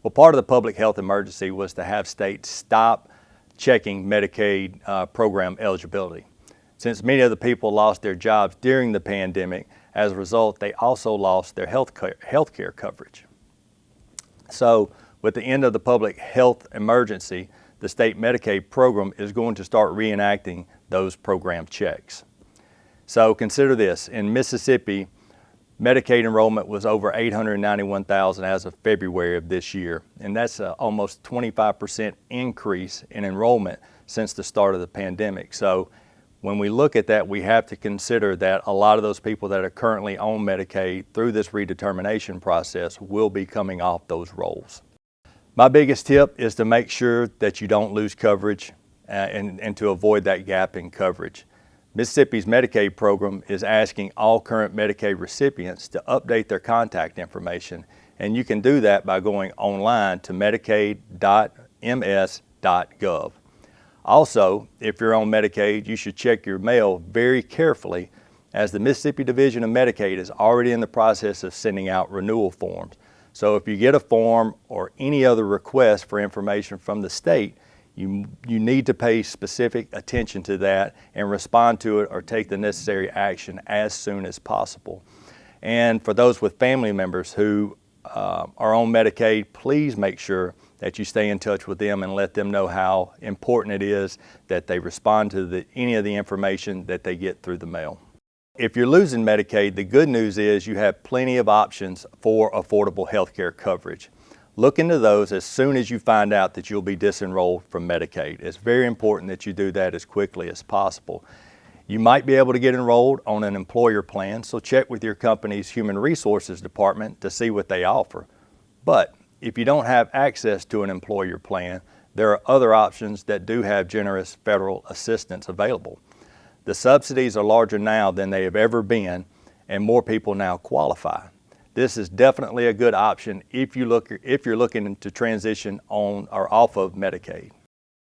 Well, part of the public health emergency was to have states stop checking Medicaid program eligibility. Since many of the people lost their jobs during the pandemic, as a result, they also lost their health care coverage. So with the end of the public health emergency, the state Medicaid program is going to start reenacting those program checks. So consider this, in Mississippi, Medicaid enrollment was over 891,000 as of February of this year, and that's almost 25% increase in enrollment since the start of the pandemic. So when we look at that, we have to consider that a lot of those people that are currently on Medicaid through this redetermination process will be coming off those rolls. My biggest tip is to make sure that you don't lose coverage and to avoid that gap in coverage. Mississippi's Medicaid program is asking all current Medicaid recipients to update their contact information, and you can do that by going online to medicaid.ms.gov. Also, if you're on Medicaid, you should check your mail very carefully, as the Mississippi Division of Medicaid is already in the process of sending out renewal forms. So if you get a form or any other request for information from the state, you need to pay specific attention to that and respond to it or take the necessary action as soon as possible. And for those with family members who are on Medicaid, please make sure that you stay in touch with them and let them know how important it is that they respond to any of the information that they get through the mail. If you're losing Medicaid, the good news is you have plenty of options for affordable health care coverage. Look into those as soon as you find out that you'll be disenrolled from Medicaid. It's very important that you do that as quickly as possible. You might be able to get enrolled on an employer plan, so check with your company's Human Resources Department to see what they offer. But if you don't have access to an employer plan, there are other options that do have generous federal assistance available. The subsidies are larger now than they have ever been, and more people now qualify. This is definitely a good option if you're looking to transition on or off of Medicaid.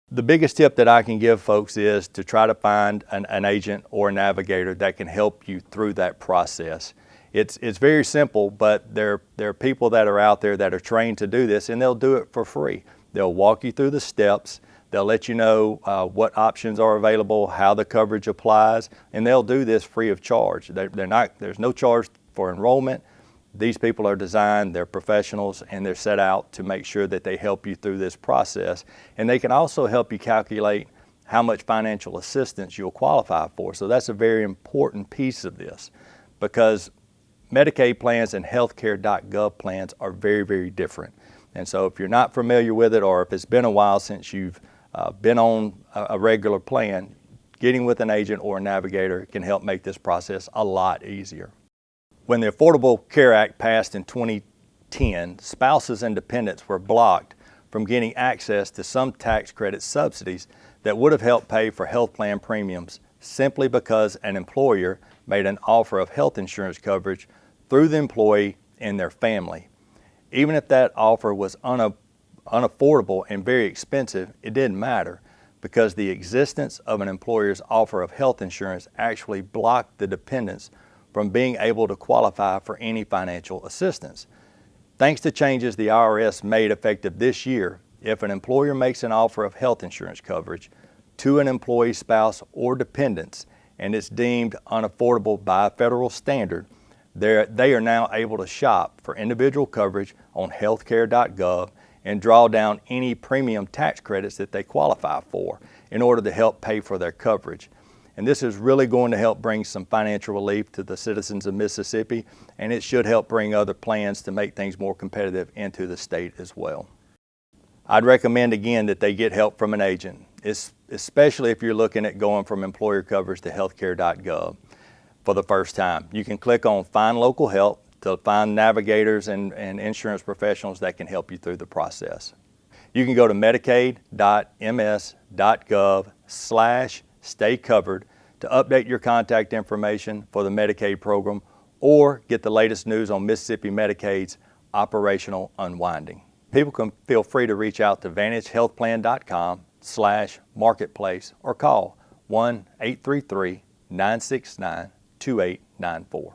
The biggest tip that I can give folks is to try to find an agent or a navigator that can help you through that process. It's very simple, but there are people that are out there that are trained to do this, and they'll do it for free. They'll walk you through the steps. They'll let you know what options are available, how the coverage applies, and they'll do this free of charge. There's no charge for enrollment. These people are designed, they're professionals, and they're set out to make sure that they help you through this process. And they can also help you calculate how much financial assistance you'll qualify for. So that's a very important piece of this, because Medicaid plans and healthcare.gov plans are very, very different. And so if you're not familiar with it, or if it's been a while since you've been on a regular plan, getting with an agent or a navigator can help make this process a lot easier. When the Affordable Care Act passed in 2010, spouses and dependents were blocked from getting access to some tax credit subsidies that would have helped pay for health plan premiums simply because an employer made an offer of health insurance coverage through the employee and their family. Even if that offer was unaffordable and very expensive, it didn't matter, because the existence of an employer's offer of health insurance actually blocked the dependents from being able to qualify for any financial assistance. Thanks to changes the IRS made effective this year, if an employer makes an offer of health insurance coverage to an employee's spouse or dependents and it's deemed unaffordable by a federal standard, they are now able to shop for individual coverage on healthcare.gov and draw down any premium tax credits that they qualify for in order to help pay for their coverage. And this is really going to help bring some financial relief to the citizens of Mississippi, and it should help bring other plans to make things more competitive into the state as well. I'd recommend again that they get help from an agent, especially if you're looking at going from employer coverage to healthcare.gov for the first time. You can click on Find Local Help to find navigators and insurance professionals that can help you through the process. You can go to medicaid.ms.gov/stay covered to update your contact information for the Medicaid program or get the latest news on Mississippi Medicaid's operational unwinding. People can feel free to reach out to vantagehealthplan.com/marketplace or call 1-833-969-2894.